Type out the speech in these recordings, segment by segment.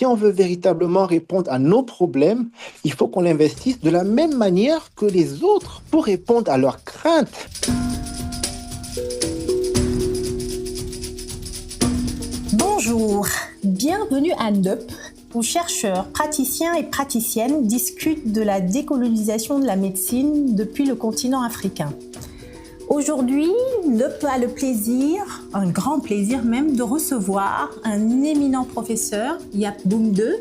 si on veut véritablement répondre à nos problèmes, il faut qu'on investisse de la même manière que les autres pour répondre à leurs craintes. Bonjour, bienvenue à NUP, où chercheurs, praticiens et praticiennes discutent de la décolonisation de la médecine depuis le continent africain. Aujourd'hui, NUP a le plaisir, un grand plaisir même, de recevoir un éminent professeur, Jaap Boum II,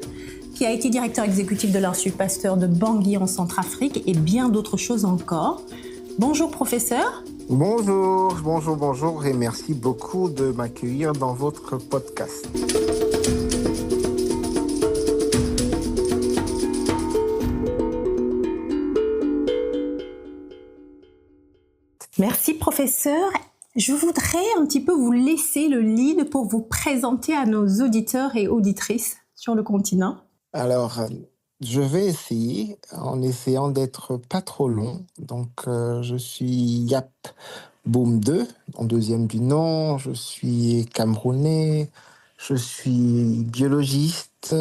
qui a été directeur exécutif de l'Institut Pasteur de Bangui en Centrafrique et bien d'autres choses encore. Bonjour professeur. Bonjour et merci beaucoup de m'accueillir dans votre podcast. Merci professeur. Je voudrais un petit peu vous laisser le lead pour vous présenter à nos auditeurs et auditrices sur le continent. Alors, je vais essayer, en essayant d'être pas trop long. Donc, je suis Jaap Boum II, en deuxième du nom. Je suis camerounais. Je suis biologiste,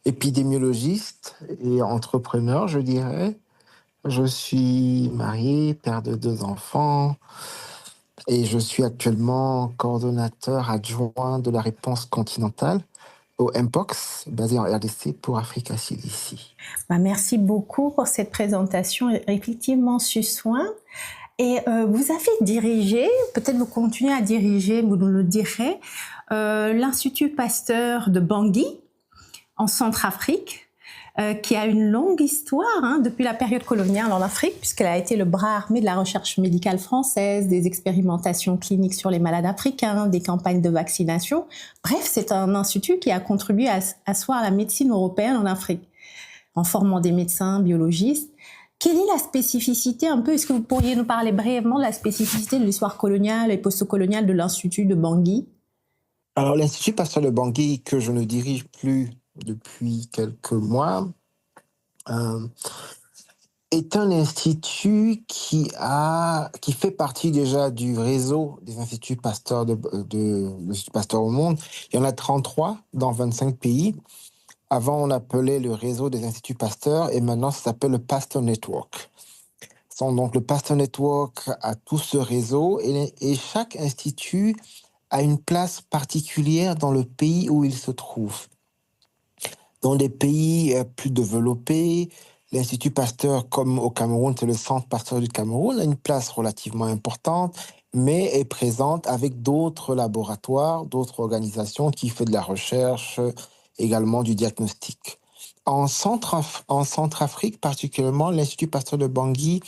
épidémiologiste et entrepreneur, je dirais. Je suis marié, père de 2 enfants. Et je suis actuellement coordonnateur adjoint de la réponse continentale au MPOX, basé en RDC pour Africa CDC. Merci beaucoup pour cette présentation effectivement sur soin. Et vous avez dirigé, peut-être vous continuez à diriger, vous nous le direz, l'Institut Pasteur de Bangui en Centrafrique, qui a une longue histoire depuis la période coloniale en Afrique, puisqu'elle a été le bras armé de la recherche médicale française, des expérimentations cliniques sur les malades africains, des campagnes de vaccination. Bref, c'est un institut qui a contribué à asseoir la médecine européenne en Afrique, en formant des médecins, biologistes. Quelle est la spécificité un peu, est-ce que vous pourriez nous parler brièvement de la spécificité de l'histoire coloniale et post-coloniale de l'Institut de Bangui? Alors, l'Institut Pasteur de Bangui, que je ne dirige plus depuis quelques mois, est un institut qui fait partie déjà du réseau des instituts Pasteur de l'Institut Pasteur au monde. Il y en a 33 dans 25 pays. Avant, on appelait le réseau des instituts Pasteur et maintenant, ça s'appelle le Pasteur Network. Donc, le Pasteur Network a tout ce réseau et chaque institut a une place particulière dans le pays où il se trouve. Dans les pays plus développés, l'Institut Pasteur, comme au Cameroun, c'est le Centre Pasteur du Cameroun, a une place relativement importante, mais est présente avec d'autres laboratoires, d'autres organisations qui font de la recherche, également du diagnostic. En Centrafrique particulièrement, l'Institut Pasteur de Bangui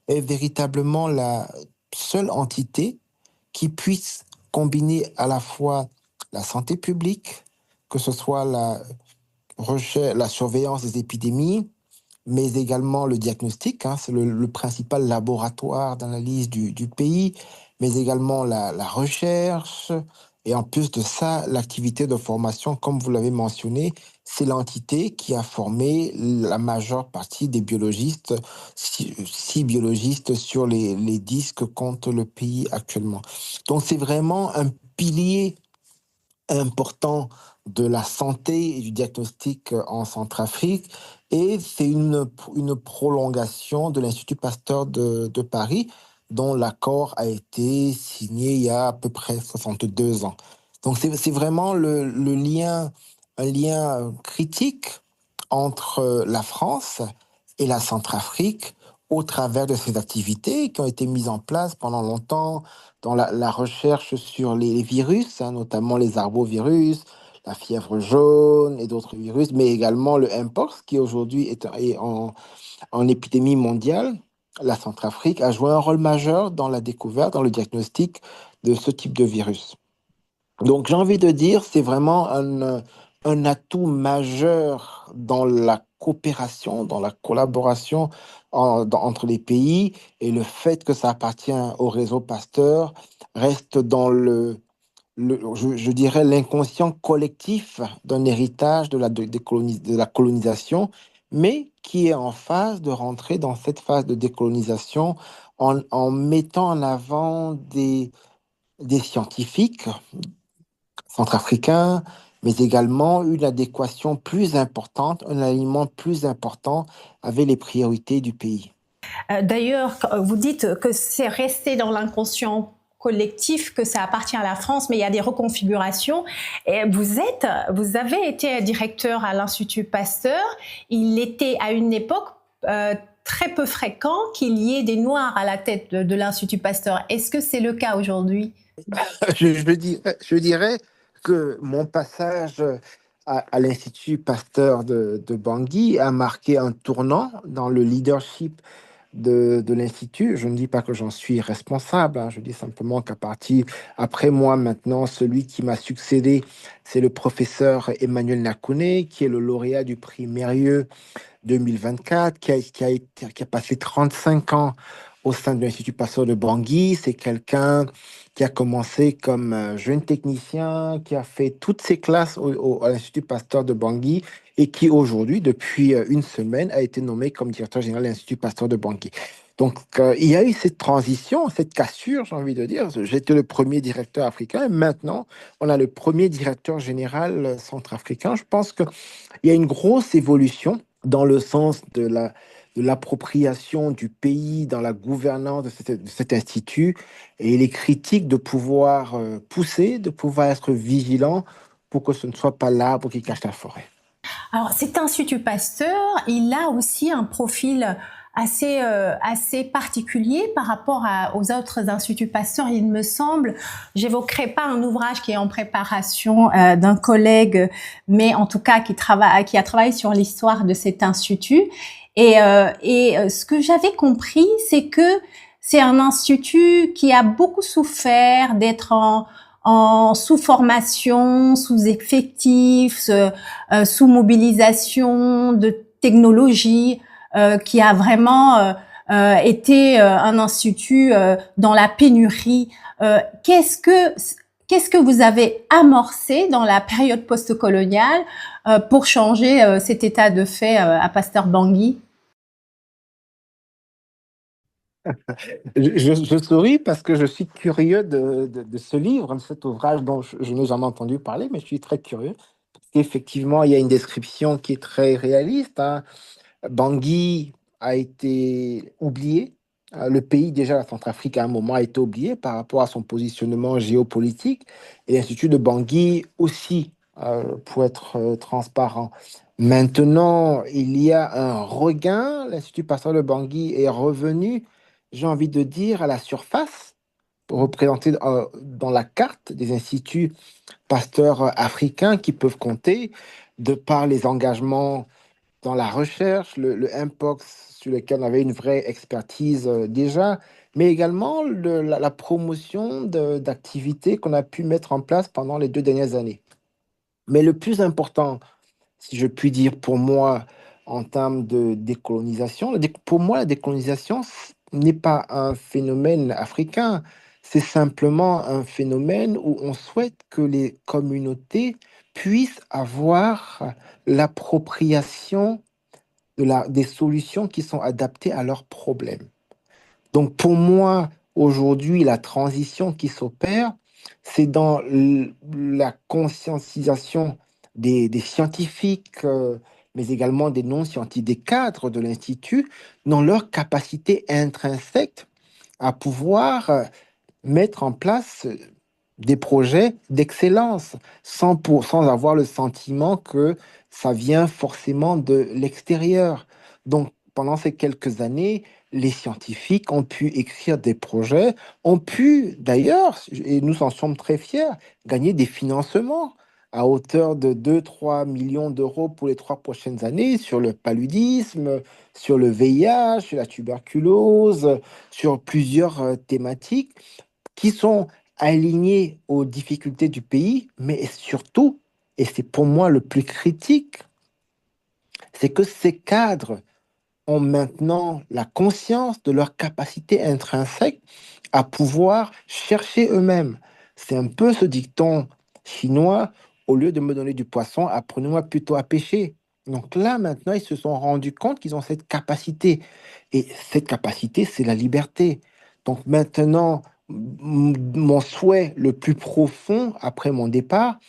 est véritablement la seule entité qui puisse combiner à la fois la santé publique, que ce soit la surveillance des épidémies, mais également le diagnostic, c'est le principal laboratoire d'analyse du pays, mais également la recherche, et en plus de ça, l'activité de formation, comme vous l'avez mentionné, c'est l'entité qui a formé la majeure partie des biologistes, 6 biologistes sur les 10 que compte le pays actuellement. Donc c'est vraiment un pilier important de la santé et du diagnostic en Centrafrique, et c'est une prolongation de l'Institut Pasteur de Paris, dont l'accord a été signé il y a à peu près 62 ans. Donc c'est vraiment un lien critique entre la France et la Centrafrique au travers de ces activités qui ont été mises en place pendant longtemps dans la recherche sur les virus, notamment les arbovirus, la fièvre jaune et d'autres virus, mais également le Mpox, qui aujourd'hui est en épidémie mondiale. La Centrafrique a joué un rôle majeur dans la découverte, dans le diagnostic de ce type de virus. Donc j'ai envie de dire, c'est vraiment un atout majeur dans la coopération, dans la collaboration entre les pays, et le fait que ça appartient au réseau Pasteur reste dans je dirais, l'inconscient collectif d'un héritage de la colonisation, mais qui est en phase de rentrer dans cette phase de décolonisation en mettant en avant des scientifiques centrafricains, mais également une adéquation plus importante, un alignement plus important avec les priorités du pays. D'ailleurs, vous dites que c'est resté dans l'inconscient collectif, que ça appartient à la France, mais il y a des reconfigurations. Et vous avez été directeur à l'Institut Pasteur. Il était à une époque très peu fréquent qu'il y ait des Noirs à la tête de l'Institut Pasteur. Est-ce que c'est le cas aujourd'hui? Je dirais que mon passage à l'Institut Pasteur de Bangui a marqué un tournant dans le leadership de l'Institut. Je ne dis pas que j'en suis responsable, hein. Je dis simplement qu'à partir, après moi maintenant, celui qui m'a succédé, c'est le professeur Emmanuel Nakouné, qui est le lauréat du prix Mérieux 2024, qui a passé 35 ans au sein de l'Institut Pasteur de Bangui. C'est quelqu'un qui a commencé comme jeune technicien, qui a fait toutes ses classes à l'Institut Pasteur de Bangui et qui aujourd'hui, depuis une semaine, a été nommé comme directeur général de l'Institut Pasteur de Bangui. Donc, il y a eu cette transition, cette cassure, j'ai envie de dire. J'étais le premier directeur africain et maintenant, on a le premier directeur général centrafricain. Je pense qu'il y a une grosse évolution dans le sens de l'appropriation du pays dans la gouvernance de cet institut, et il est critique de pouvoir pousser, de pouvoir être vigilant pour que ce ne soit pas l'arbre qui cache la forêt. Alors, cet Institut Pasteur, il a aussi un profil assez particulier par rapport aux autres instituts Pasteur, il me semble. J'évoquerai pas un ouvrage qui est en préparation d'un collègue, mais en tout cas qui a travaillé sur l'histoire de cet institut. Et ce que j'avais compris, c'est que c'est un institut qui a beaucoup souffert d'être en sous-formation, sous-effectif, sous-mobilisation de technologie, qui a vraiment été un institut dans la pénurie. Qu'est-ce que vous avez amorcé dans la période post-coloniale pour changer cet état de fait à Pasteur Bangui? Je souris parce que je suis curieux de ce livre, de cet ouvrage dont je n'ai jamais entendu parler, mais je suis très curieux. Parce qu'effectivement, il y a une description qui est très réaliste, hein. Bangui a été oublié. Le pays, déjà, la Centrafrique, à un moment, a été oublié par rapport à son positionnement géopolitique. Et l'Institut de Bangui aussi, pour être transparent. Maintenant, il y a un regain. L'Institut Pasteur de Bangui est revenu, j'ai envie de dire, à la surface, représenté dans la carte des instituts pasteurs africains qui peuvent compter de par les engagements dans la recherche, le Mpox sur lequel on avait une vraie expertise déjà, mais également la promotion d'activités qu'on a pu mettre en place pendant les 2 dernières années. Mais le plus important, si je puis dire pour moi, en termes de décolonisation, pour moi, la décolonisation n'est pas un phénomène africain, c'est simplement un phénomène où on souhaite que les communautés puissent avoir l'appropriation des solutions qui sont adaptées à leurs problèmes. Donc pour moi, aujourd'hui, la transition qui s'opère, c'est dans la conscientisation des scientifiques, mais également des non-scientifiques, des cadres de l'Institut, dans leur capacité intrinsèque à pouvoir mettre en place des projets d'excellence sans avoir le sentiment que ça vient forcément de l'extérieur. Donc, pendant ces quelques années, les scientifiques ont pu écrire des projets, ont pu d'ailleurs, et nous en sommes très fiers, gagner des financements à hauteur de 2-3 millions d'euros pour les 3 prochaines années sur le paludisme, sur le VIH, sur la tuberculose, sur plusieurs thématiques qui sont alignés aux difficultés du pays, mais surtout, et c'est pour moi le plus critique, c'est que ces cadres ont maintenant la conscience de leur capacité intrinsèque à pouvoir chercher eux-mêmes. C'est un peu ce dicton chinois, au lieu de me donner du poisson, apprenez-moi plutôt à pêcher. Donc là, maintenant, ils se sont rendus compte qu'ils ont cette capacité. Et cette capacité, c'est la liberté. Donc maintenant, mon souhait le plus profond après mon départ,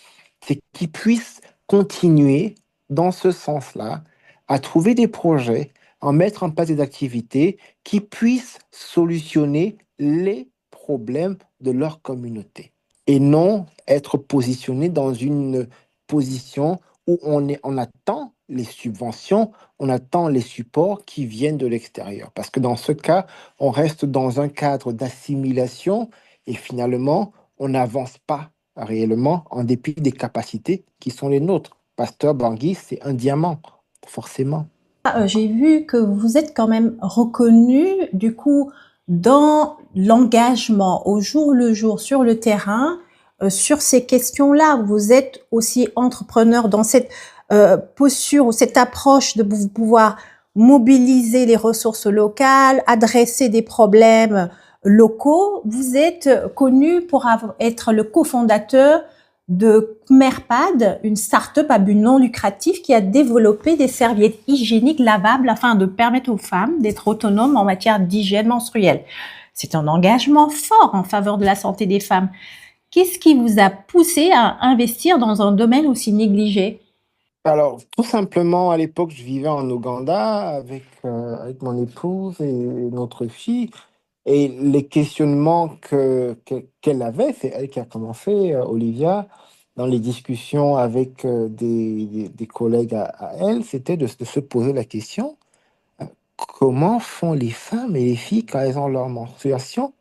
c'est qu'ils puissent continuer dans ce sens-là, à trouver des projets, à mettre en place des activités qui puissent solutionner les problèmes de leur communauté et non être positionnés dans une position où on attend les subventions, on attend les supports qui viennent de l'extérieur. Parce que dans ce cas, on reste dans un cadre d'assimilation et finalement, on n'avance pas réellement en dépit des capacités qui sont les nôtres. Pasteur Bangui, c'est un diamant, forcément. J'ai vu que vous êtes quand même reconnu, du coup, dans l'engagement au jour le jour sur le terrain, sur ces questions-là. Vous êtes aussi entrepreneur dans cette posture ou cette approche de pouvoir mobiliser les ressources locales, adresser des problèmes locaux. Vous êtes connu pour être le cofondateur de Khmerpad, une start-up à but non lucratif qui a développé des serviettes hygiéniques lavables afin de permettre aux femmes d'être autonomes en matière d'hygiène menstruelle. C'est un engagement fort en faveur de la santé des femmes. Qu'est-ce qui vous a poussé à investir dans un domaine aussi négligé? Alors, tout simplement, à l'époque, je vivais en Ouganda avec mon épouse et notre fille. Et les questionnements qu'elle avait, c'est elle qui a commencé, Olivia, dans les discussions avec des collègues à elle, c'était de se poser la question, euh, comment font les femmes et les filles quand elles ont leur menstruation?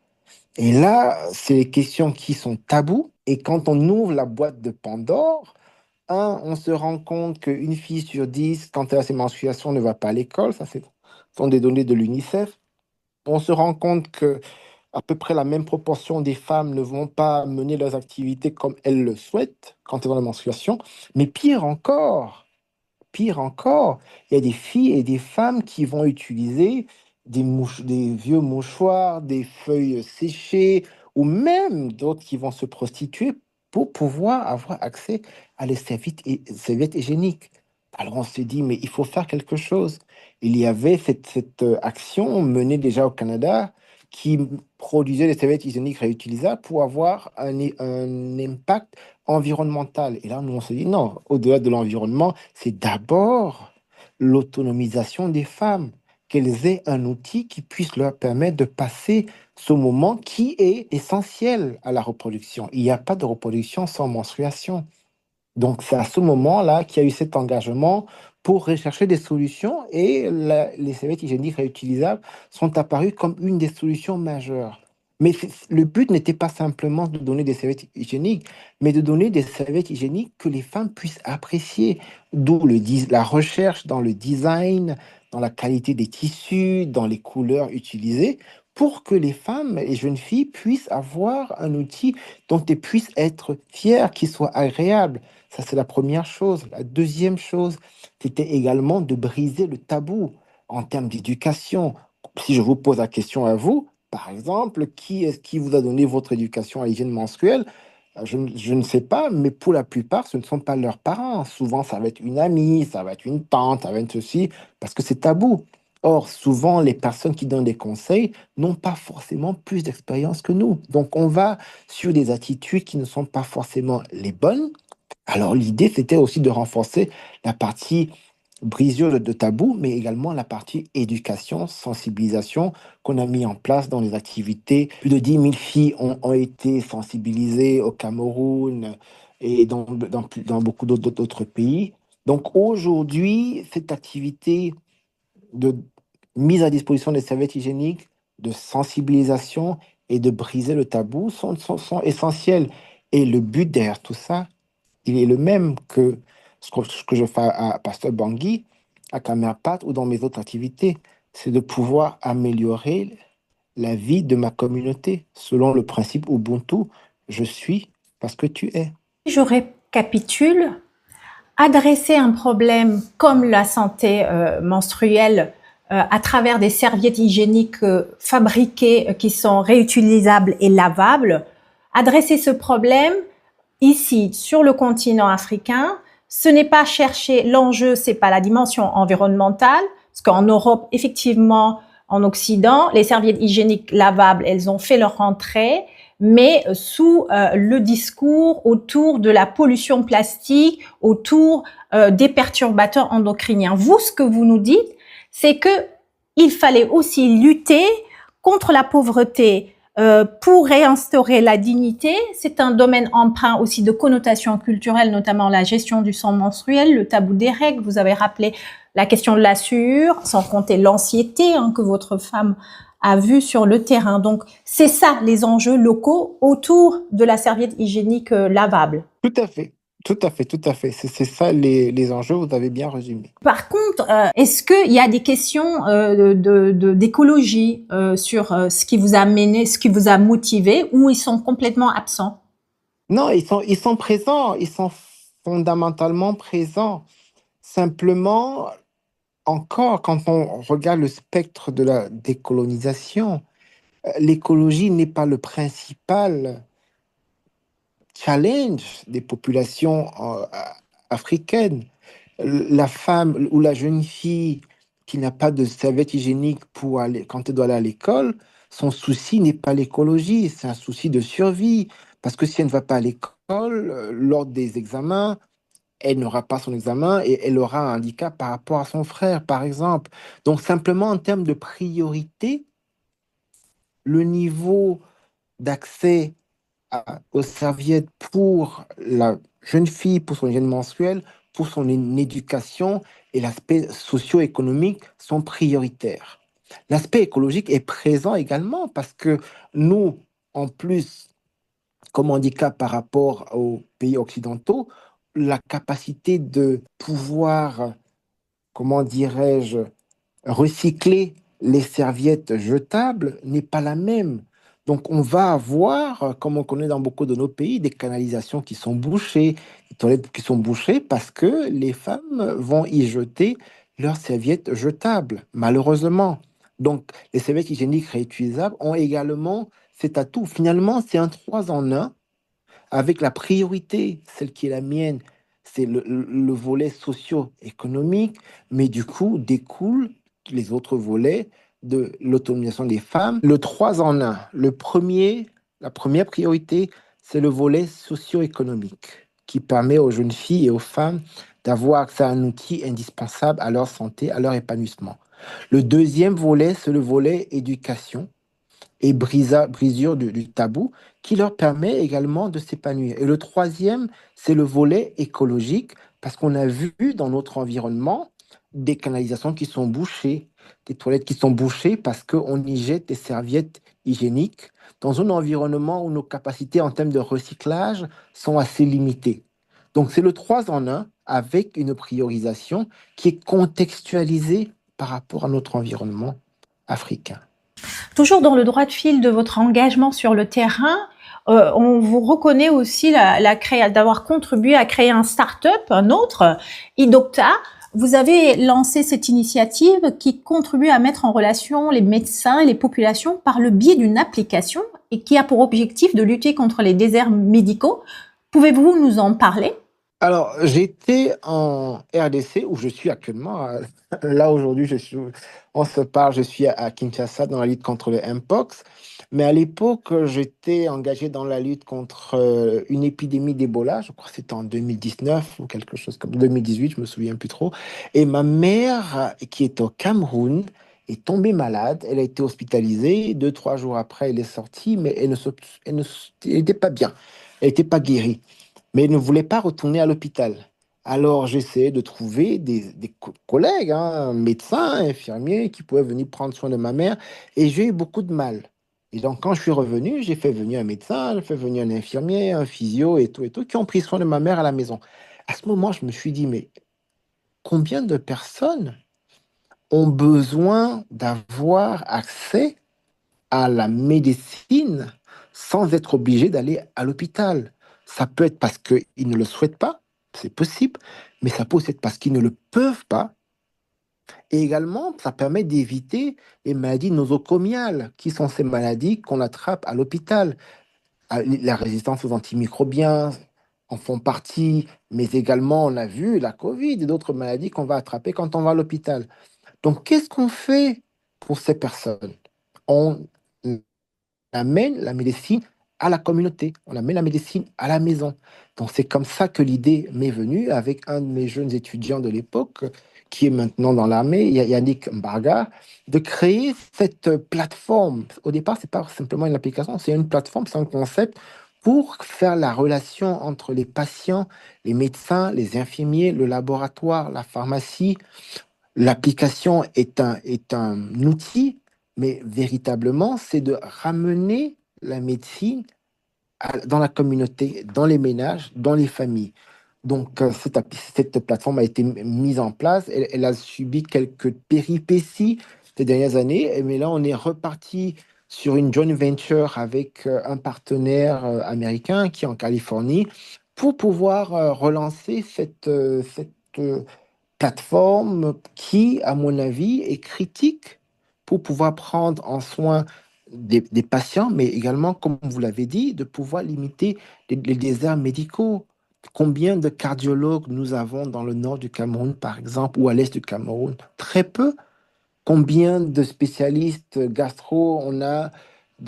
Et là, c'est les questions qui sont tabous. Et quand on ouvre la boîte de Pandore, on se rend compte qu'une fille sur 10, quand elle a ses menstruations, ne va pas à l'école. Ça, ce sont des données de l'UNICEF. On se rend compte que à peu près la même proportion des femmes ne vont pas mener leurs activités comme elles le souhaitent quand elles ont la menstruation. Mais pire encore, il y a des filles et des femmes qui vont utiliser des vieux mouchoirs, des feuilles séchées, ou même d'autres qui vont se prostituer pour pouvoir avoir accès à les serviettes hygiéniques. Alors on s'est dit, mais il faut faire quelque chose. Il y avait cette action menée déjà au Canada qui produisait des serviettes hygiéniques réutilisables pour avoir un impact environnemental. Et là, nous, on s'est dit, non, au-delà de l'environnement, c'est d'abord l'autonomisation des femmes, qu'elles aient un outil qui puisse leur permettre de passer ce moment qui est essentiel à la reproduction. Il n'y a pas de reproduction sans menstruation. Donc, c'est à ce moment-là qu'il y a eu cet engagement pour rechercher des solutions et les serviettes hygiéniques réutilisables sont apparues comme une des solutions majeures. Mais le but n'était pas simplement de donner des serviettes hygiéniques, mais de donner des serviettes hygiéniques que les femmes puissent apprécier, d'où la recherche dans le design, dans la qualité des tissus, dans les couleurs utilisées, pour que les femmes et jeunes filles puissent avoir un outil dont elles puissent être fières, qui soit agréable. Ça, c'est la première chose. La deuxième chose, c'était également de briser le tabou en termes d'éducation. Si je vous pose la question à vous, par exemple, qui est-ce qui vous a donné votre éducation à l'hygiène menstruelle? Je ne sais pas, mais pour la plupart, ce ne sont pas leurs parents. Souvent, ça va être une amie, ça va être une tante, ça va être ceci, parce que c'est tabou. Or, souvent, les personnes qui donnent des conseils n'ont pas forcément plus d'expérience que nous. Donc, on va sur des attitudes qui ne sont pas forcément les bonnes. Alors l'idée, c'était aussi de renforcer la partie brisure de tabou, mais également la partie éducation, sensibilisation qu'on a mis en place dans les activités. Plus de 10 000 filles ont été sensibilisées au Cameroun et dans beaucoup d'autres pays. Donc aujourd'hui, cette activité de mise à disposition des serviettes hygiéniques, de sensibilisation et de briser le tabou sont essentielles. Et le but derrière tout ça, il est le même que ce que je fais à Pasteur Bangui, à Camerpat ou dans mes autres activités. C'est de pouvoir améliorer la vie de ma communauté selon le principe Ubuntu. Je suis parce que tu es. Je récapitule. Adresser un problème comme la santé menstruelle à travers des serviettes hygiéniques fabriquées qui sont réutilisables et lavables, adresser ce problème ici sur le continent africain, ce n'est pas chercher l'enjeu, c'est pas la dimension environnementale, parce qu'en Europe, effectivement, en Occident, les serviettes hygiéniques lavables, elles ont fait leur rentrée, mais sous le discours autour de la pollution plastique, autour des perturbateurs endocriniens. Vous, ce que vous nous dites, c'est que il fallait aussi lutter contre la pauvreté pour réinstaurer la dignité. C'est un domaine empreint aussi de connotations culturelles, notamment la gestion du sang menstruel, le tabou des règles. Vous avez rappelé la question de la sueur, sans compter l'anxiété que votre femme a vue sur le terrain. Donc, c'est ça les enjeux locaux autour de la serviette hygiénique lavable. Tout à fait, tout à fait, tout à fait. C'est ça les enjeux, vous avez bien résumé. Par contre, est-ce qu'il y a des questions d'écologie sur ce qui vous a mené, ce qui vous a motivé, ou ils sont complètement absents? Non, ils sont présents, ils sont fondamentalement présents. Simplement, encore, quand on regarde le spectre de la décolonisation, l'écologie n'est pas le principal challenge des populations africaines. La femme ou la jeune fille qui n'a pas de serviette hygiénique pour aller, quand elle doit aller à l'école, son souci n'est pas l'écologie, c'est un souci de survie. Parce que si elle ne va pas à l'école, lors des examens, elle n'aura pas son examen et elle aura un handicap par rapport à son frère, par exemple. Donc simplement en termes de priorité, le niveau d'accès aux serviettes pour la jeune fille, pour son hygiène menstruelle, pour son éducation et l'aspect socio-économique sont prioritaires. L'aspect écologique est présent également parce que nous, en plus, comme handicap par rapport aux pays occidentaux, la capacité de pouvoir, comment dirais-je, recycler les serviettes jetables n'est pas la même. Donc, on va avoir, comme on connaît dans beaucoup de nos pays, des canalisations qui sont bouchées, des toilettes qui sont bouchées parce que les femmes vont y jeter leurs serviettes jetables, malheureusement. Donc, les serviettes hygiéniques réutilisables ont également cet atout. Finalement, c'est un 3 en un avec la priorité, celle qui est la mienne, c'est le volet socio-économique, mais du coup découlent les autres volets de l'autonomisation des femmes. Le 3 en un. La première priorité, c'est le volet socio-économique qui permet aux jeunes filles et aux femmes d'avoir accès à un outil indispensable à leur santé, à leur épanouissement. Le deuxième volet, c'est le volet éducation et brisure du tabou qui leur permet également de s'épanouir. Et le troisième, c'est le volet écologique parce qu'on a vu dans notre environnement des canalisations qui sont bouchées, des toilettes qui sont bouchées parce qu'on y jette des serviettes hygiéniques dans un environnement où nos capacités en termes de recyclage sont assez limitées. Donc c'est le 3 en un avec une priorisation qui est contextualisée par rapport à notre environnement africain. Toujours dans le droit de fil de votre engagement sur le terrain, on vous reconnaît aussi d'avoir contribué à créer un start-up, un autre, Idocta. Vous avez lancé cette initiative qui contribue à mettre en relation les médecins et les populations par le biais d'une application et qui a pour objectif de lutter contre les déserts médicaux. Pouvez-vous nous en parler? Alors, j'étais en RDC où je suis actuellement. Là, aujourd'hui, on se parle, je suis à Kinshasa dans la lutte contre le Mpox. Mais à l'époque, j'étais engagé dans la lutte contre une épidémie d'Ebola. Je crois que c'était en 2019 ou quelque chose comme 2018, je me souviens plus trop. Et ma mère, qui est au Cameroun, est tombée malade. Elle a été hospitalisée. 2, 3 jours après, elle est sortie, mais elle n'était pas bien. Elle n'était pas guérie, mais il ne voulait pas retourner à l'hôpital. Alors j'essayais de trouver des collègues, hein, médecins, infirmiers, qui pouvaient venir prendre soin de ma mère, et j'ai eu beaucoup de mal. Et donc quand je suis revenu, j'ai fait venir un médecin, j'ai fait venir un infirmier, un physio et tout, qui ont pris soin de ma mère à la maison. À ce moment, je me suis dit, mais combien de personnes ont besoin d'avoir accès à la médecine sans être obligé d'aller à l'hôpital? Ça peut être parce qu'ils ne le souhaitent pas, c'est possible, mais ça peut aussi être parce qu'ils ne le peuvent pas. Et également, ça permet d'éviter les maladies nosocomiales, qui sont ces maladies qu'on attrape à l'hôpital. La résistance aux antimicrobiens en font partie, mais également, on a vu la Covid et d'autres maladies qu'on va attraper quand on va à l'hôpital. Donc, qu'est-ce qu'on fait pour ces personnes? On amène la médecine à la communauté. On amène la médecine à la maison. Donc c'est comme ça que l'idée m'est venue avec un de mes jeunes étudiants de l'époque, qui est maintenant dans l'armée, Yannick Mbarga, de créer cette plateforme. Au départ, c'est pas simplement une application, c'est une plateforme, c'est un concept pour faire la relation entre les patients, les médecins, les infirmiers, le laboratoire, la pharmacie. L'application est un outil, mais véritablement, c'est de ramener la médecine dans la communauté, dans les ménages, dans les familles. Donc, cette plateforme a été mise en place. Elle a subi quelques péripéties ces dernières années, mais là, on est reparti sur une joint venture avec un partenaire américain qui est en Californie pour pouvoir relancer cette plateforme qui, à mon avis, est critique pour pouvoir prendre en soin des patients, mais également, comme vous l'avez dit, de pouvoir limiter les déserts médicaux. Combien de cardiologues nous avons dans le nord du Cameroun, par exemple, ou à l'est du Cameroun? Très peu. Combien de spécialistes gastro on a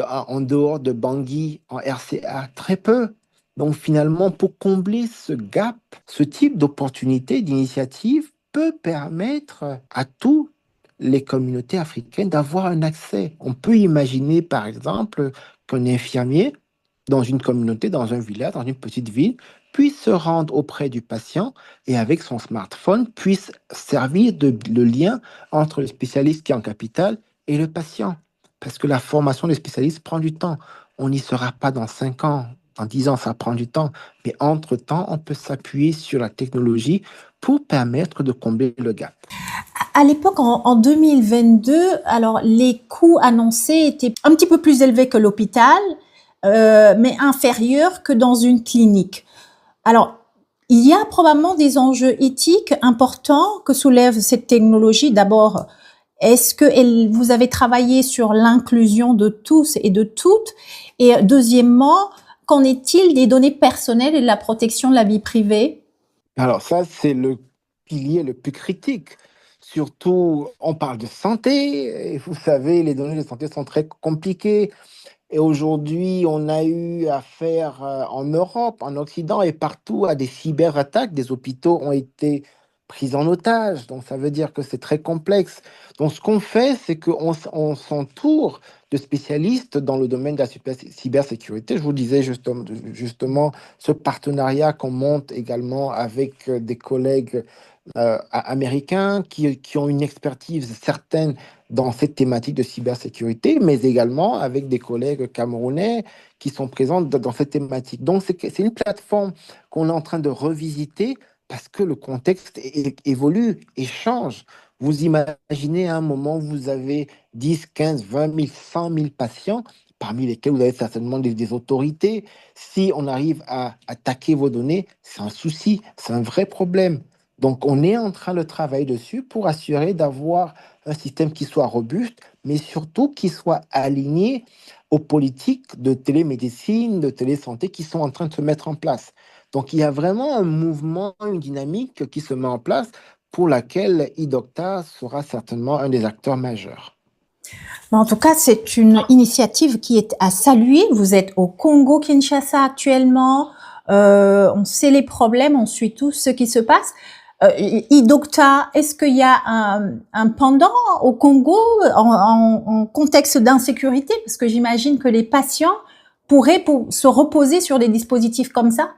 en dehors de Bangui, en RCA? Très peu. Donc finalement, pour combler ce gap, ce type d'opportunité, d'initiative peut permettre à toutes les communautés africaines d'avoir un accès. On peut imaginer, par exemple, qu'un infirmier dans une communauté, dans un village, dans une petite ville, puisse se rendre auprès du patient et avec son smartphone puisse servir de le lien entre le spécialiste qui est en capitale et le patient. Parce que la formation des spécialistes prend du temps. On n'y sera pas dans 5 ans, dans 10 ans, ça prend du temps. Mais entre-temps, on peut s'appuyer sur la technologie pour permettre de combler le gap. À l'époque, en 2022, alors les coûts annoncés étaient un petit peu plus élevés que l'hôpital, mais inférieurs que dans une clinique. Alors, il y a probablement des enjeux éthiques importants que soulève cette technologie. D'abord, est-ce que vous avez travaillé sur l'inclusion de tous et de toutes? Et deuxièmement, qu'en est-il des données personnelles et de la protection de la vie privée? Alors ça, c'est le pilier le plus critique. Surtout, on parle de santé, et vous savez, les données de santé sont très compliquées. Et aujourd'hui, on a eu affaire en Europe, en Occident et partout à des cyberattaques. Des hôpitaux ont été pris en otage. Donc, ça veut dire que c'est très complexe. Donc, ce qu'on fait, c'est qu'on s'entoure de spécialistes dans le domaine de la cybersécurité. Je vous disais justement ce partenariat qu'on monte également avec des collègues américains qui ont une expertise certaine dans cette thématique de cybersécurité, mais également avec des collègues camerounais qui sont présents dans cette thématique. Donc, c'est une plateforme qu'on est en train de revisiter parce que le contexte évolue et change. Vous imaginez à un moment où vous avez 10, 15, 20 000, 100 000 patients, parmi lesquels vous avez certainement des autorités. Si on arrive à attaquer vos données, c'est un souci, c'est un vrai problème. Donc, on est en train de travailler dessus pour assurer d'avoir un système qui soit robuste, mais surtout qui soit aligné aux politiques de télémédecine, de télésanté qui sont en train de se mettre en place. Donc, il y a vraiment un mouvement, une dynamique qui se met en place pour laquelle iDocta sera certainement un des acteurs majeurs. En tout cas, c'est une initiative qui est à saluer. Vous êtes au Congo-Kinshasa actuellement. On sait les problèmes, on suit tout ce qui se passe. iDocta, est-ce qu'il y a un pendant au Congo en contexte d'insécurité? Parce que j'imagine que les patients pourraient se reposer sur des dispositifs comme ça.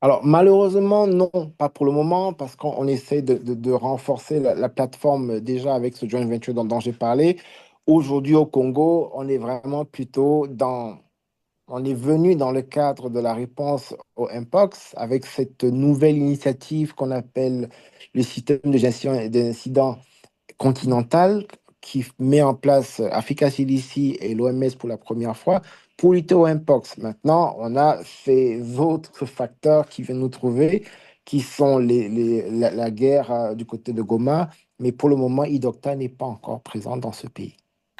Alors, malheureusement, non, pas pour le moment, parce qu'on essaie de renforcer la plateforme déjà avec ce joint venture dont j'ai parlé. Aujourd'hui, au Congo, on est vraiment plutôt on est venu dans le cadre de la réponse au Mpox avec cette nouvelle initiative qu'on appelle le système de gestion d'incidents continental qui met en place Africa CDC et l'OMS pour la première fois pour lutter au Mpox. Maintenant, on a ces autres facteurs qui viennent nous trouver, qui sont la guerre du côté de Goma, mais pour le moment, iDocta n'est pas encore présent dans ce pays.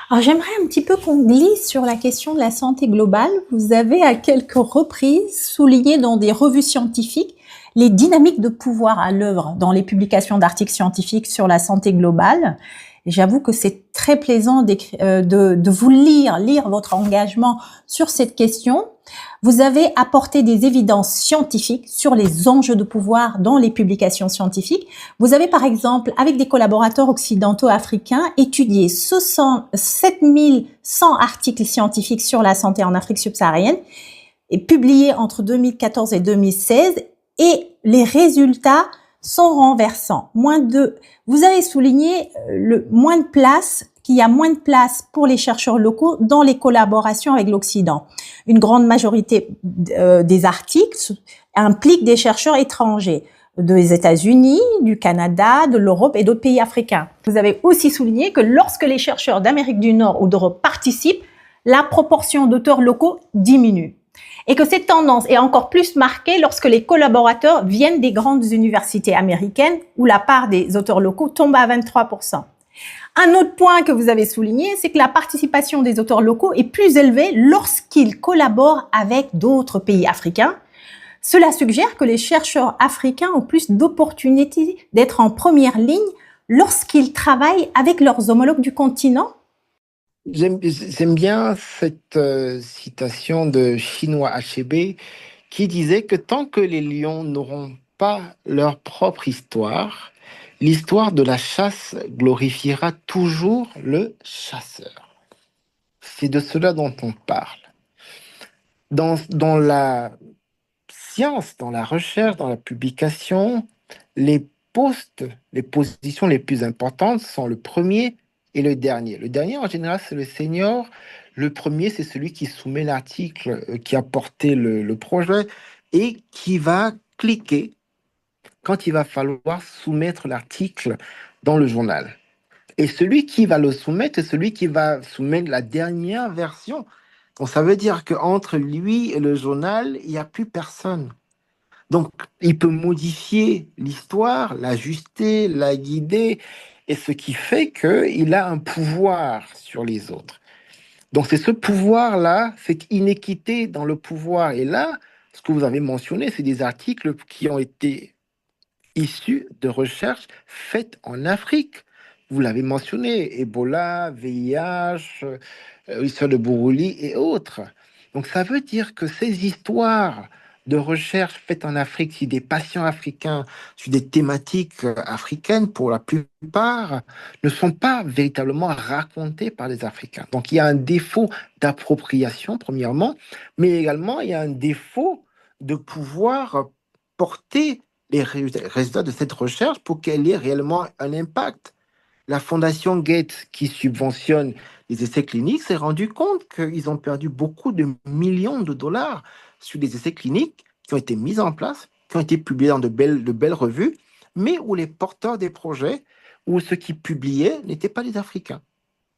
Alors j'aimerais un petit peu qu'on glisse sur la question de la santé globale. Vous avez à quelques reprises souligné dans des revues scientifiques les dynamiques de pouvoir à l'œuvre dans les publications d'articles scientifiques sur la santé globale. Et j'avoue que c'est très plaisant de vous lire votre engagement sur cette question. Vous avez apporté des évidences scientifiques sur les enjeux de pouvoir dans les publications scientifiques. Vous avez par exemple, avec des collaborateurs occidentaux africains, étudié 7100 articles scientifiques sur la santé en Afrique subsaharienne et publiés entre 2014 et 2016, et les résultats sont renversants. Vous avez souligné qu'il y a moins de place pour les chercheurs locaux dans les collaborations avec l'Occident. Une grande majorité des articles impliquent des chercheurs étrangers, des États-Unis, du Canada, de l'Europe et d'autres pays africains. Vous avez aussi souligné que lorsque les chercheurs d'Amérique du Nord ou d'Europe participent, la proportion d'auteurs locaux diminue. Et que cette tendance est encore plus marquée lorsque les collaborateurs viennent des grandes universités américaines où la part des auteurs locaux tombe à 23%. Un autre point que vous avez souligné, c'est que la participation des auteurs locaux est plus élevée lorsqu'ils collaborent avec d'autres pays africains. Cela suggère que les chercheurs africains ont plus d'opportunités d'être en première ligne lorsqu'ils travaillent avec leurs homologues du continent. J'aime bien cette citation de Chinua Achebe qui disait que tant que les lions n'auront pas leur propre histoire, l'histoire de la chasse glorifiera toujours le chasseur. C'est de cela dont on parle. Dans la science, dans la recherche, dans la publication, les les positions les plus importantes sont le premier et le dernier. Le dernier, en général, c'est le senior. Le premier, c'est celui qui soumet l'article, qui a porté le projet et qui va cliquer quand il va falloir soumettre l'article dans le journal. Et celui qui va le soumettre est celui qui va soumettre la dernière version. Donc, ça veut dire qu'entre lui et le journal, il n'y a plus personne. Donc, il peut modifier l'histoire, l'ajuster, la guider, et ce qui fait qu'il a un pouvoir sur les autres. Donc, c'est ce pouvoir-là, cette inéquité dans le pouvoir. Et là, ce que vous avez mentionné, c'est des articles qui ont été issus de recherches faites en Afrique. Vous l'avez mentionné, Ebola, VIH, l'histoire de Buruli et autres. Donc ça veut dire que ces histoires de recherche faites en Afrique sur des patients africains, sur des thématiques africaines, pour la plupart, ne sont pas véritablement racontées par les Africains. Donc il y a un défaut d'appropriation, premièrement, mais également il y a un défaut de pouvoir porter les résultats de cette recherche pour qu'elle ait réellement un impact. La Fondation Gates, qui subventionne les essais cliniques, s'est rendu compte qu'ils ont perdu beaucoup de millions de dollars sur des essais cliniques qui ont été mis en place, qui ont été publiés dans de belles revues, mais où les porteurs des projets ou ceux qui publiaient n'étaient pas les Africains.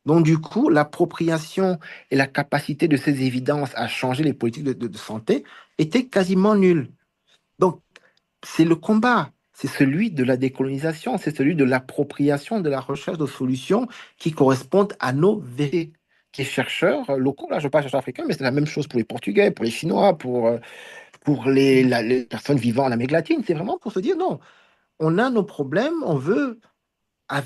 Donc, du coup, l'appropriation et la capacité de ces évidences à changer les politiques de santé étaient quasiment nulles. Donc, c'est le combat. C'est celui de la décolonisation, c'est celui de l'appropriation de la recherche de solutions qui correspondent à nos vérités. Qui est chercheurs locaux, là je parle chercheurs africains, mais c'est la même chose pour les Portugais, pour les Chinois, pour les personnes vivant en Amérique latine. C'est vraiment pour se dire non, on a nos problèmes, on veut,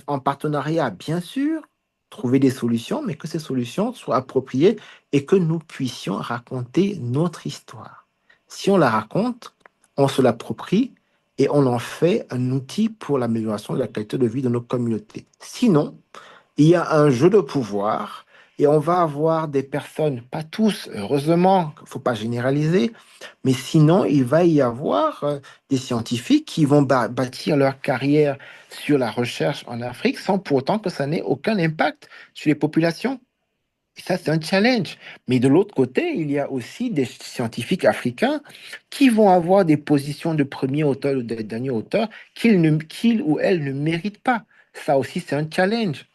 en partenariat bien sûr, trouver des solutions, mais que ces solutions soient appropriées et que nous puissions raconter notre histoire. Si on la raconte, on se l'approprie et on en fait un outil pour l'amélioration de la qualité de vie de nos communautés. Sinon, il y a un jeu de pouvoir et on va avoir des personnes, pas tous, heureusement, il ne faut pas généraliser, mais sinon, il va y avoir des scientifiques qui vont bâtir leur carrière sur la recherche en Afrique sans pour autant que ça n'ait aucun impact sur les populations. Et ça, c'est un challenge. Mais de l'autre côté, il y a aussi des scientifiques africains qui vont avoir des positions de premier auteur ou de dernier auteur qu'ils ou elles ne méritent pas. Ça aussi, c'est un challenge.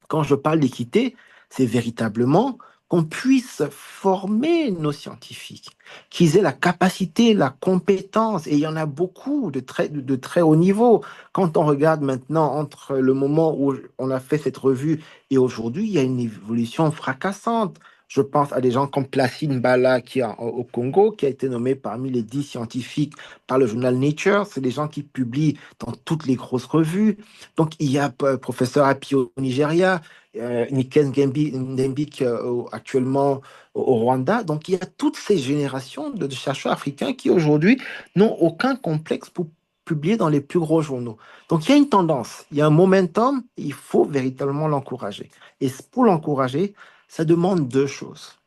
Quand je parle d'équité, c'est véritablement qu'on puisse former nos scientifiques, qu'ils aient la capacité, la compétence, et il y en a beaucoup de très haut niveau. Quand on regarde maintenant entre le moment où on a fait cette revue et aujourd'hui, il y a une évolution fracassante. Je pense à des gens comme Placide Mbala au Congo, qui a été nommé parmi les 10 scientifiques par le journal Nature. C'est des gens qui publient dans toutes les grosses revues. Donc, il y a professeur Appiah au Nigeria, Niken Ngembik actuellement au Rwanda. Donc, il y a toutes ces générations de chercheurs africains qui aujourd'hui n'ont aucun complexe pour publier dans les plus gros journaux. Donc, il y a une tendance, il y a un momentum, il faut véritablement l'encourager. Et pour l'encourager, ça demande deux choses.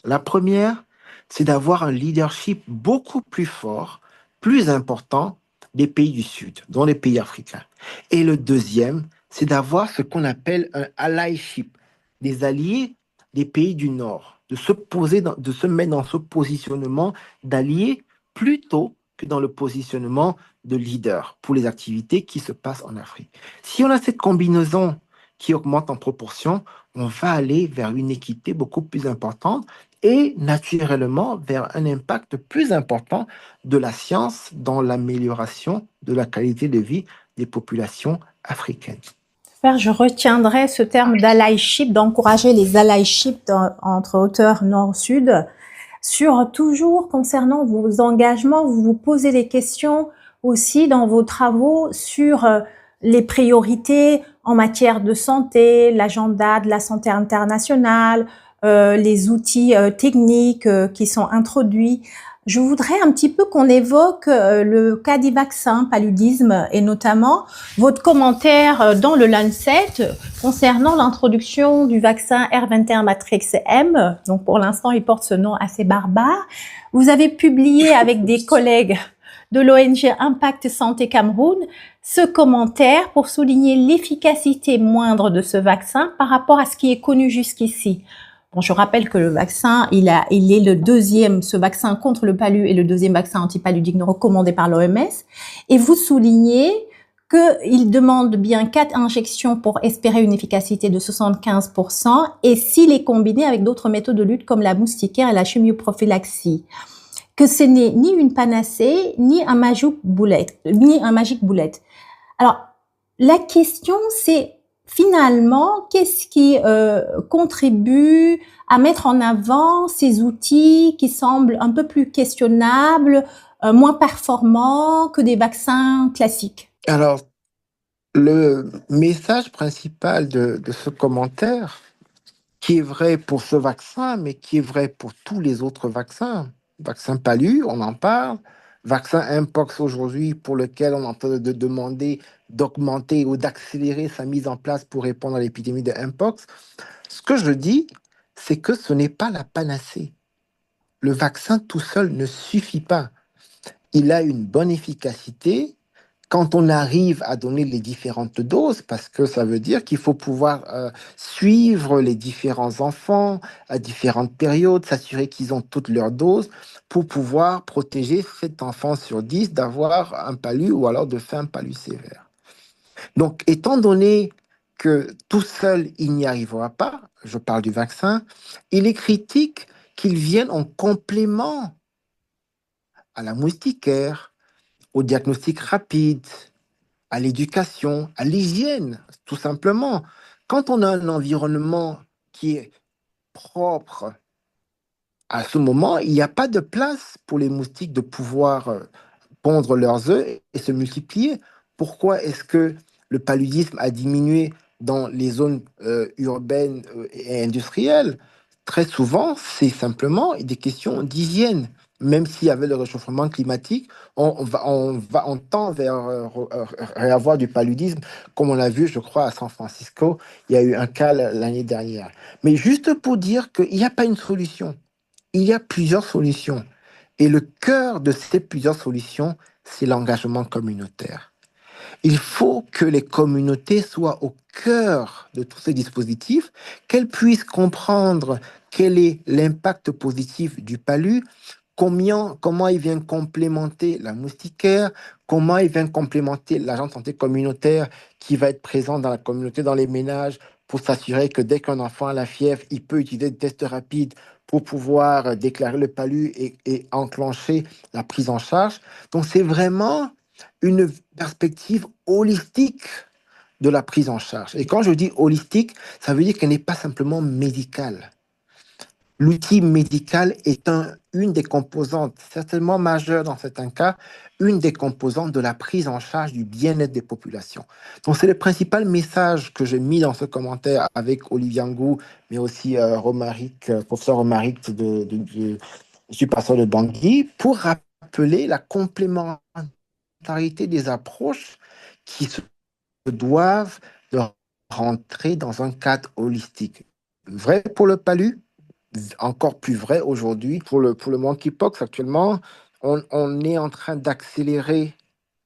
La première, c'est d'avoir un leadership beaucoup plus fort, plus important des pays du Sud, dont les pays africains. Et le deuxième, c'est d'avoir ce qu'on appelle un allyship, des alliés des pays du Nord, de se mettre dans ce positionnement d'alliés plutôt que dans le positionnement de leader pour les activités qui se passent en Afrique. Si on a cette combinaison qui augmente en proportion, on va aller vers une équité beaucoup plus importante et naturellement vers un impact plus important de la science dans l'amélioration de la qualité de vie des populations africaines. Je retiendrai ce terme d'allyship, d'encourager les allyship entre auteurs nord-sud. Sur toujours concernant vos engagements, vous vous posez des questions aussi dans vos travaux sur les priorités en matière de santé, l'agenda de la santé internationale, les outils techniques qui sont introduits. Je voudrais un petit peu qu'on évoque le cas des vaccins, paludisme, et notamment votre commentaire dans le Lancet concernant l'introduction du vaccin R21 Matrix M. Donc pour l'instant, il porte ce nom assez barbare. Vous avez publié avec des collègues de l'ONG Impact Santé Cameroun ce commentaire pour souligner l'efficacité moindre de ce vaccin par rapport à ce qui est connu jusqu'ici. Bon, je rappelle que le vaccin, il est le deuxième, ce vaccin contre le palu est le deuxième vaccin antipaludique recommandé par l'OMS. Et vous soulignez qu'il demande bien 4 injections pour espérer une efficacité de 75% et s'il est combiné avec d'autres méthodes de lutte comme la moustiquaire et la chimioprophylaxie. Que ce n'est ni une panacée, ni un magic bullet. Alors, la question, c'est finalement, qu'est-ce qui contribue à mettre en avant ces outils qui semblent un peu plus questionnables, moins performants que des vaccins classiques? Alors, le message principal de ce commentaire, qui est vrai pour ce vaccin, mais qui est vrai pour tous les autres vaccins, vaccin palu, on en parle, vaccin Mpox aujourd'hui, pour lequel on est en train de demander d'augmenter ou d'accélérer sa mise en place pour répondre à l'épidémie de Mpox. Ce que je dis, c'est que ce n'est pas la panacée. Le vaccin tout seul ne suffit pas. Il a une bonne efficacité quand on arrive à donner les différentes doses, parce que ça veut dire qu'il faut pouvoir suivre les différents enfants à différentes périodes, s'assurer qu'ils ont toutes leurs doses pour pouvoir protéger 7 enfants sur 10 d'avoir un palu ou alors de faire un palu sévère. Donc, étant donné que tout seul, il n'y arrivera pas, je parle du vaccin, il est critique qu'il vienne en complément à la moustiquaire, au diagnostic rapide, à l'éducation, à l'hygiène, tout simplement. Quand on a un environnement qui est propre, à ce moment, il n'y a pas de place pour les moustiques de pouvoir pondre leurs œufs et se multiplier. Pourquoi est-ce que le paludisme a diminué dans les zones urbaines et industrielles? Très souvent, c'est simplement des questions d'hygiène. Même s'il y avait le réchauffement climatique, on tend vers avoir du paludisme, comme on l'a vu, je crois, à San Francisco. Il y a eu un cas l'année dernière. Mais juste pour dire qu'il n'y a pas une solution. Il y a plusieurs solutions. Et le cœur de ces plusieurs solutions, c'est l'engagement communautaire. Il faut que les communautés soient au cœur de tous ces dispositifs, qu'elles puissent comprendre quel est l'impact positif du palu, comment il vient complémenter la moustiquaire, comment il vient complémenter l'agent de santé communautaire qui va être présent dans la communauté, dans les ménages, pour s'assurer que dès qu'un enfant a la fièvre, il peut utiliser des tests rapides pour pouvoir déclarer le palu et enclencher la prise en charge. Donc c'est vraiment une perspective holistique de la prise en charge. Et quand je dis holistique, ça veut dire qu'elle n'est pas simplement médicale. l'outil médical est une des composantes, certainement majeure dans certains cas, une des composantes de la prise en charge du bien-être des populations. Donc, c'est le principal message que j'ai mis dans ce commentaire avec Olivier Ngou, mais aussi Romaric, professeur Romaric du pasteur de Bangui, pour rappeler la complémentarité des approches qui se doivent de rentrer dans un cadre holistique. Vrai pour le palu, encore plus vrai aujourd'hui pour le monkeypox actuellement. On est en train d'accélérer,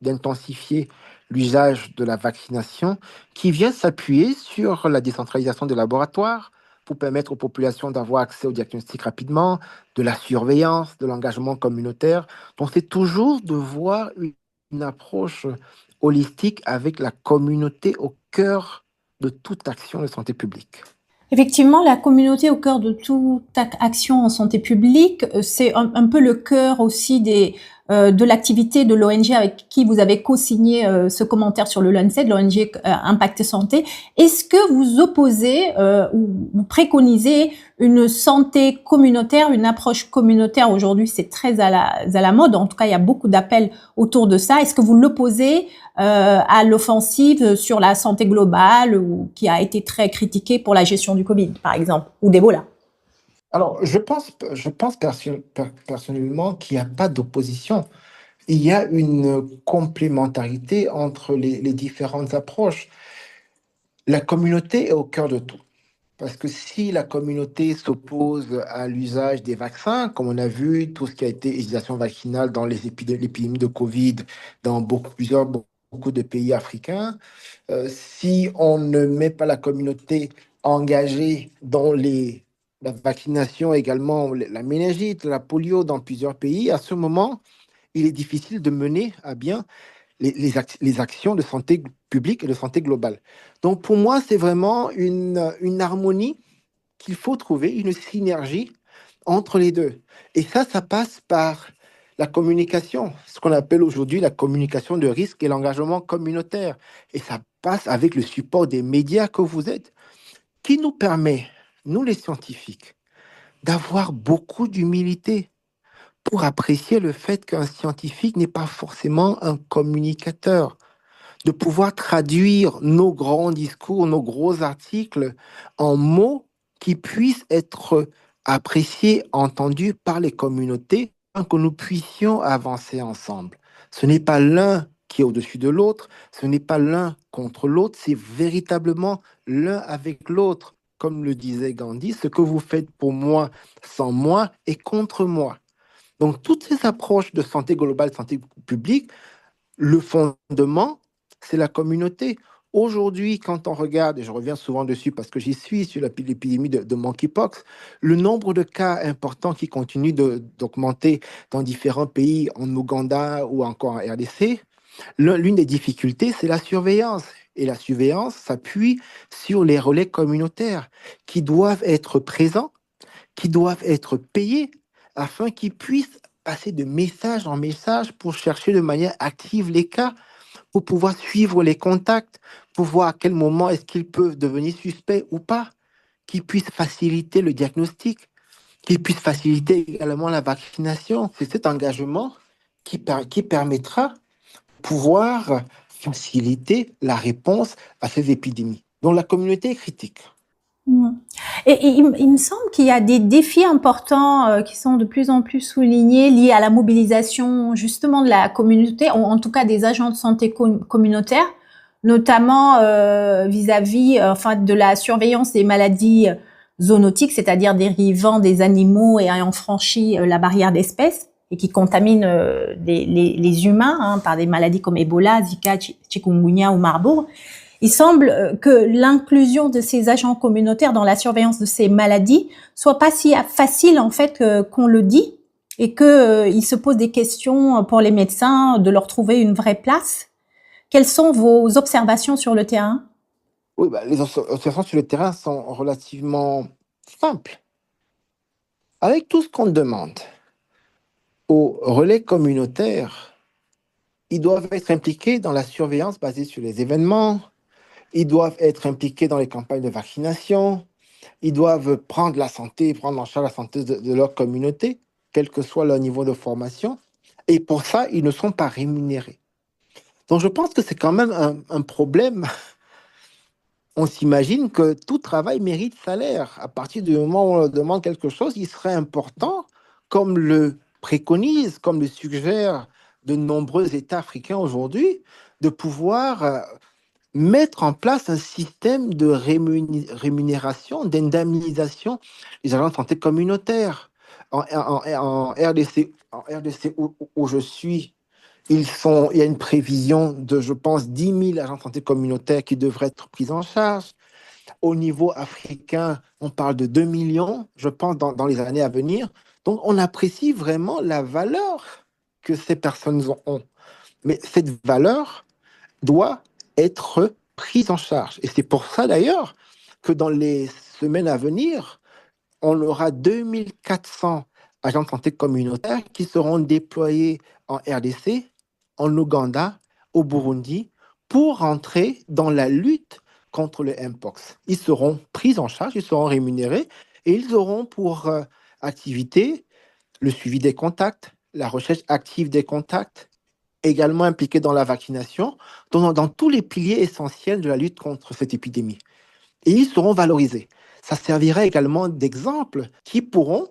d'intensifier l'usage de la vaccination qui vient s'appuyer sur la décentralisation des laboratoires pour permettre aux populations d'avoir accès au diagnostic rapidement, de la surveillance, de l'engagement communautaire. Donc, c'est toujours de voir une approche holistique avec la communauté au cœur de toute action de santé publique. Effectivement, la communauté au cœur de toute action en santé publique, c'est un peu le cœur aussi de l'activité de l'ONG avec qui vous avez co-signé ce commentaire sur le Lancet, l'ONG Impact Santé. Est-ce que vous opposez ou vous préconisez une santé communautaire, une approche communautaire? Aujourd'hui, c'est très à la mode. En tout cas, il y a beaucoup d'appels autour de ça. Est-ce que vous l'opposez à l'offensive sur la santé globale ou qui a été très critiquée pour la gestion du Covid, par exemple, ou d'Ebola? Alors, je pense personnellement qu'il n'y a pas d'opposition. Il y a une complémentarité entre les différentes approches. La communauté est au cœur de tout. Parce que si la communauté s'oppose à l'usage des vaccins, comme on a vu, tout ce qui a été hésitation vaccinale dans l'épidémie de Covid dans beaucoup de pays africains, si on ne met pas la communauté engagée dans la vaccination, également la méningite, la polio dans plusieurs pays, à ce moment, il est difficile de mener à bien les actions de santé publique et de santé globale. Donc pour moi, c'est vraiment une harmonie qu'il faut trouver, une synergie entre les deux. Et ça passe par la communication, ce qu'on appelle aujourd'hui la communication de risque et l'engagement communautaire. Et ça passe avec le support des médias que vous êtes, qui nous permet, nous les scientifiques, d'avoir beaucoup d'humilité pour apprécier le fait qu'un scientifique n'est pas forcément un communicateur, de pouvoir traduire nos grands discours, nos gros articles en mots qui puissent être appréciés, entendus par les communautés, afin que nous puissions avancer ensemble. Ce n'est pas l'un qui est au-dessus de l'autre, ce n'est pas l'un contre l'autre, c'est véritablement l'un avec l'autre. Comme le disait Gandhi, ce que vous faites pour moi sans moi est contre moi. Donc, toutes ces approches de santé globale, santé publique, le fondement, c'est la communauté. Aujourd'hui, quand on regarde, et je reviens souvent dessus parce que j'y suis sur l'épidémie de monkeypox, le nombre de cas importants qui continue d'augmenter dans différents pays, en Ouganda ou encore en RDC, l'une des difficultés, c'est la surveillance. Et la surveillance s'appuie sur les relais communautaires qui doivent être présents, qui doivent être payés afin qu'ils puissent passer de message en message pour chercher de manière active les cas, pour pouvoir suivre les contacts, pour voir à quel moment est-ce qu'ils peuvent devenir suspects ou pas, qu'ils puissent faciliter le diagnostic, qu'ils puissent faciliter également la vaccination. C'est cet engagement qui permettra de pouvoir faciliter la réponse à ces épidémies, dont la communauté est critique. Mmh. Et il me semble qu'il y a des défis importants qui sont de plus en plus soulignés liés à la mobilisation justement de la communauté, en tout cas des agents de santé communautaires, notamment vis-à-vis enfin de la surveillance des maladies zoonotiques, c'est-à-dire dérivant des animaux et ayant franchi la barrière d'espèces et qui contaminent les humains hein, par des maladies comme Ebola, Zika, Chikungunya ou Marburg. Il semble que l'inclusion de ces agents communautaires dans la surveillance de ces maladies soit pas si facile en fait qu'on le dit et qu'il se pose des questions pour les médecins de leur trouver une vraie place. Quelles sont vos observations sur le terrain? Oui, les observations sur le terrain sont relativement simples. Avec tout ce qu'on demande aux relais communautaires, ils doivent être impliqués dans la surveillance basée sur les événements, ils doivent être impliqués dans les campagnes de vaccination, Ils doivent prendre la santé, prendre en charge la santé de leur communauté, quel que soit leur niveau de formation. Et pour ça, ils ne sont pas rémunérés. Donc je pense que c'est quand même un problème. On s'imagine que tout travail mérite salaire. À partir du moment où on leur demande quelque chose, il serait important, comme le préconise, comme le suggèrent de nombreux États africains aujourd'hui, de pouvoir mettre en place un système de rémunération, d'indemnisation des agents de santé communautaires. En RDC, où je suis, il y a une prévision de, je pense, 10 000 agents de santé communautaires qui devraient être pris en charge. Au niveau africain, on parle de 2 millions, je pense, dans les années à venir. Donc, on apprécie vraiment la valeur que ces personnes ont. Mais cette valeur doit être prise en charge. Et c'est pour ça, d'ailleurs, que dans les semaines à venir, on aura 2400 agents de santé communautaires qui seront déployés en RDC, en Ouganda, au Burundi, pour entrer dans la lutte contre le Mpox. Ils seront pris en charge, ils seront rémunérés et ils auront pour activité le suivi des contacts, la recherche active des contacts, également impliqués dans la vaccination, dans tous les piliers essentiels de la lutte contre cette épidémie. Et ils seront valorisés. Ça servira également d'exemple qui pourront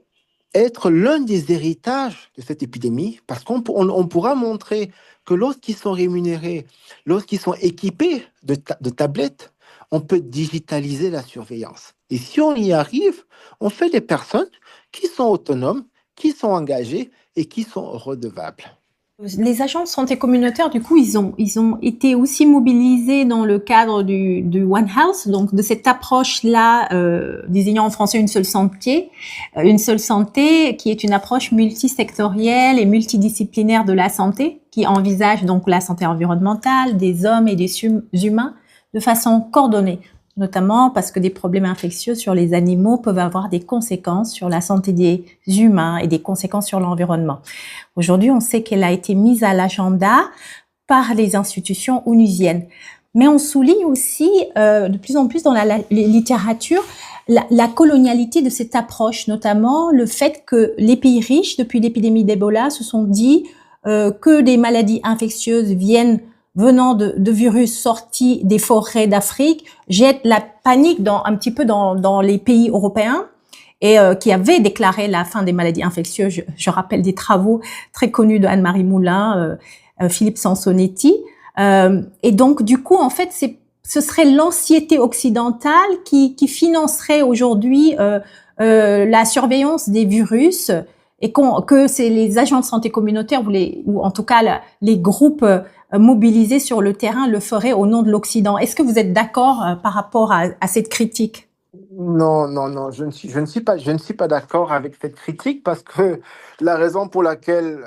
être l'un des héritages de cette épidémie, parce qu'on pourra montrer que lorsqu'ils sont rémunérés, lorsqu'ils sont équipés de tablettes, on peut digitaliser la surveillance. Et si on y arrive, on fait des personnes qui sont autonomes, qui sont engagées et qui sont redevables. Les agents de santé communautaire, du coup, ils ont été aussi mobilisés dans le cadre du One Health, donc de cette approche-là, désignant en français une seule santé, qui est une approche multisectorielle et multidisciplinaire de la santé, qui envisage donc la santé environnementale des hommes et des humains de façon coordonnée, notamment parce que des problèmes infectieux sur les animaux peuvent avoir des conséquences sur la santé des humains et des conséquences sur l'environnement. Aujourd'hui, on sait qu'elle a été mise à l'agenda par les institutions onusiennes. Mais on souligne aussi de plus en plus dans la littérature la colonialité de cette approche, notamment le fait que les pays riches, depuis l'épidémie d'Ebola, se sont dit que des maladies infectieuses venant de virus sortis des forêts d'Afrique jettent la panique un petit peu dans les pays européens et qui avait déclaré la fin des maladies infectieuses. Je rappelle des travaux très connus de Anne-Marie Moulin, Philippe Sansonetti. Et donc, du coup, en fait, ce serait l'anxiété occidentale qui financerait aujourd'hui la surveillance des virus et que c'est les agents de santé communautaire ou en tout cas les groupes mobilisés sur le terrain le feraient au nom de l'Occident. Est-ce que vous êtes d'accord par rapport à cette critique? Non, non, non, je ne suis pas d'accord avec cette critique parce que la raison pour laquelle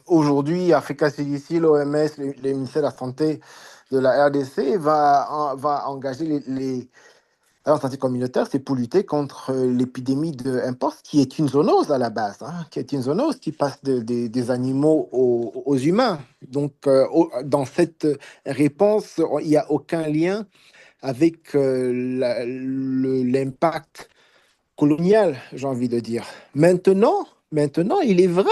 aujourd'hui Africa CDC, l'OMS, les ministères de la Santé de la RDC va engager les agents de santé communautaire, c'est pour lutter contre l'épidémie de Mpox, qui est une zoonose à la base, hein, qui est une zoonose qui passe des animaux aux humains. Donc, dans cette réponse, il n'y a aucun lien avec l'impact colonial, j'ai envie de dire. Maintenant, il est vrai,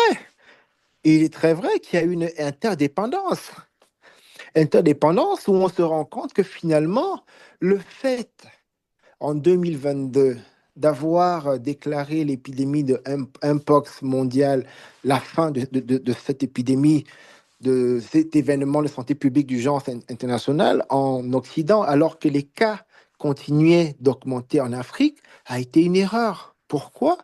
il est très vrai qu'il y a une interdépendance où on se rend compte que finalement, le fait en 2022 d'avoir déclaré l'épidémie de Mpox mondiale, la fin de cette épidémie, de cet événement de santé publique d'urgence internationale en Occident, alors que les cas continuaient d'augmenter en Afrique, a été une erreur. Pourquoi?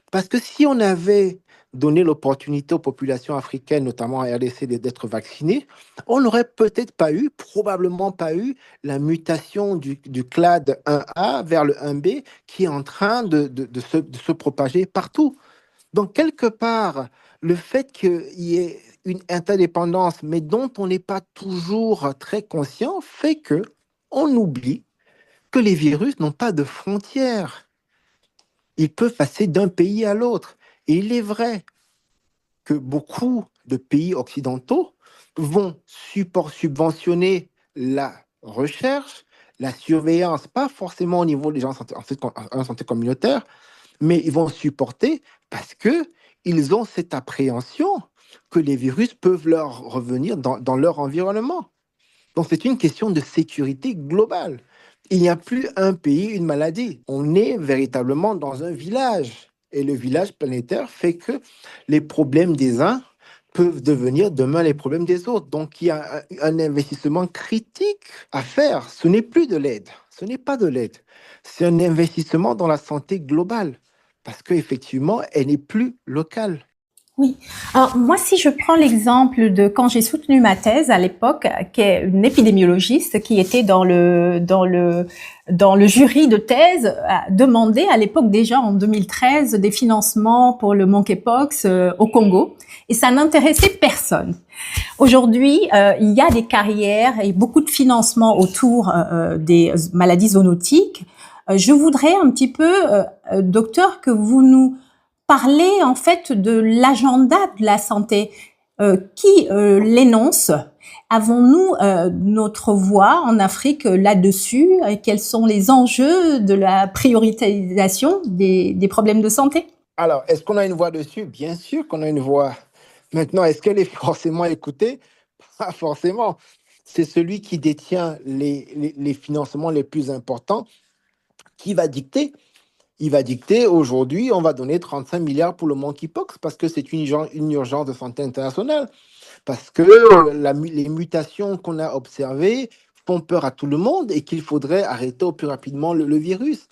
Parce que si on avait donné l'opportunité aux populations africaines, notamment en RDC, d'être vaccinées, on n'aurait peut-être pas eu, probablement pas eu, la mutation du clade 1A vers le 1B qui est en train de se propager partout. Donc, quelque part, le fait qu'il y ait une interdépendance, mais dont on n'est pas toujours très conscient, fait que on oublie que les virus n'ont pas de frontières. Ils peuvent passer d'un pays à l'autre. Et il est vrai que beaucoup de pays occidentaux vont subventionner la recherche, la surveillance, pas forcément au niveau des gens en santé communautaire, mais ils vont supporter parce qu'ils ont cette appréhension que les virus peuvent leur revenir dans leur environnement. Donc, c'est une question de sécurité globale. Il n'y a plus un pays, une maladie. On est véritablement dans un village. Et le village planétaire fait que les problèmes des uns peuvent devenir demain les problèmes des autres. Donc, il y a un investissement critique à faire. Ce n'est plus de l'aide. Ce n'est pas de l'aide. C'est un investissement dans la santé globale. Parce qu'effectivement, elle n'est plus locale. Oui. Alors, moi, si je prends l'exemple de quand j'ai soutenu ma thèse à l'époque, qui est une épidémiologiste qui était dans le jury de thèse, a demandé à l'époque déjà en 2013 des financements pour le monkeypox au Congo. Et ça n'intéressait personne. Aujourd'hui, il y a des carrières et beaucoup de financements autour des maladies zoonotiques. Je voudrais un petit peu, docteur, que vous nous parlez en fait de l'agenda de la santé. Qui l'énonce? Avons-nous notre voix en Afrique là-dessus? Quels sont les enjeux de la prioritisation des problèmes de santé? Alors, est-ce qu'on a une voix dessus? Bien sûr qu'on a une voix. Maintenant, est-ce qu'elle est forcément écoutée? Pas forcément. C'est celui qui détient les financements les plus importants qui va dicter. Il va dicter aujourd'hui, on va donner 35 milliards pour le monkeypox parce que c'est une urgence de santé internationale. Parce que les mutations qu'on a observées font peur à tout le monde et qu'il faudrait arrêter au plus rapidement le virus.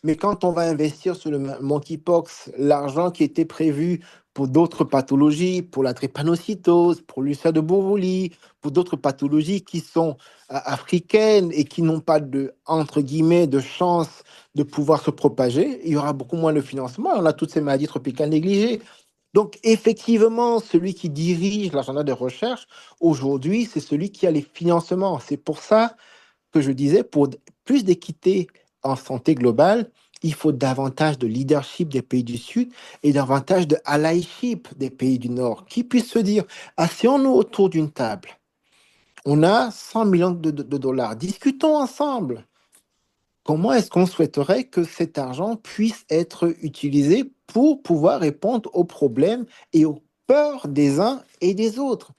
Mais quand on va investir sur le monkeypox, l'argent qui était prévu pour d'autres pathologies, pour la drépanocytose, pour l'ulcère de Bouroulis, pour d'autres pathologies qui sont africaines et qui n'ont pas de, entre guillemets, de chance de pouvoir se propager, il y aura beaucoup moins de financement. On a toutes ces maladies tropicales négligées. Donc, effectivement, celui qui dirige l'agenda de recherche, aujourd'hui, c'est celui qui a les financements. C'est pour ça que je disais, pour plus d'équité en santé globale, il faut davantage de leadership des pays du Sud et davantage de allyship des pays du Nord, qui puissent se dire, asseyons-nous autour d'une table. On a 100 millions de dollars. Discutons ensemble. Comment est-ce qu'on souhaiterait que cet argent puisse être utilisé pour pouvoir répondre aux problèmes et aux peurs des uns et des autres?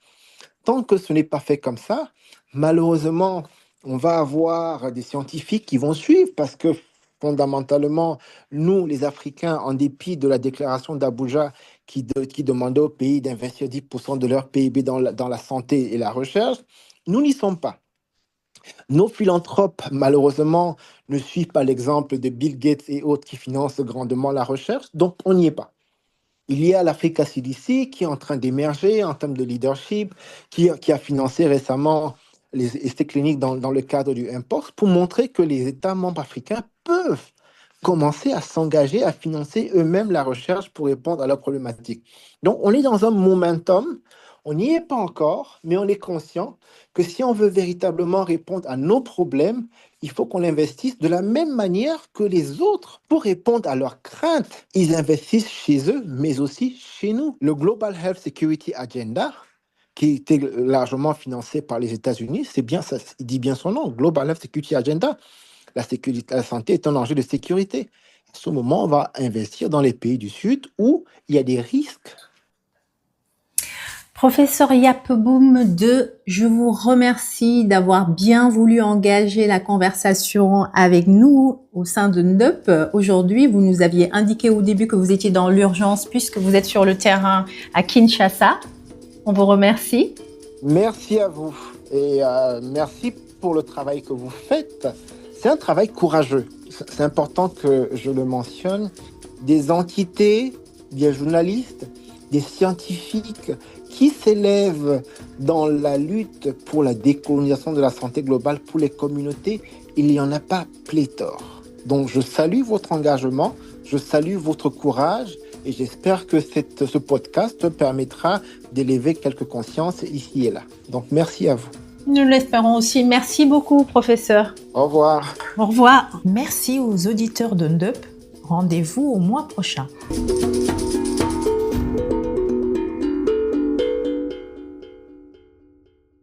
Tant que ce n'est pas fait comme ça, malheureusement, on va avoir des scientifiques qui vont suivre parce que fondamentalement, nous, les Africains, en dépit de la déclaration d'Abuja qui demandait aux pays d'investir 10% de leur PIB dans la santé et la recherche, nous n'y sommes pas. Nos philanthropes, malheureusement, ne suivent pas l'exemple de Bill Gates et autres qui financent grandement la recherche, donc on n'y est pas. Il y a l'Afrique CDC qui est en train d'émerger en termes de leadership, qui a financé récemment les essais cliniques dans le cadre du Mpox pour montrer que les États membres africains peuvent commencer à s'engager à financer eux-mêmes la recherche pour répondre à leurs problématiques. Donc, on est dans un momentum. On n'y est pas encore, mais on est conscient que si on veut véritablement répondre à nos problèmes, il faut qu'on investisse de la même manière que les autres pour répondre à leurs craintes. Ils investissent chez eux, mais aussi chez nous. Le Global Health Security Agenda, qui était largement financé par les États-Unis, c'est bien ça, il dit bien son nom, Global Health Security Agenda. La santé est un enjeu de sécurité. À ce moment, on va investir dans les pays du Sud où il y a des risques. Professeur Yapeboum II, je vous remercie d'avoir bien voulu engager la conversation avec nous au sein de NDUP. Aujourd'hui, vous nous aviez indiqué au début que vous étiez dans l'urgence puisque vous êtes sur le terrain à Kinshasa. On vous remercie. Merci à vous et merci pour le travail que vous faites. C'est un travail courageux. C'est important que je le mentionne. Des entités, des journalistes, des scientifiques qui s'élèvent dans la lutte pour la décolonisation de la santé globale pour les communautés, il n'y en a pas pléthore. Donc je salue votre engagement, je salue votre courage et j'espère que ce podcast permettra d'élever quelques consciences ici et là. Donc merci à vous. Nous l'espérons aussi. Merci beaucoup, professeur. Au revoir. Au revoir. Merci aux auditeurs de NDUP. Rendez-vous au mois prochain.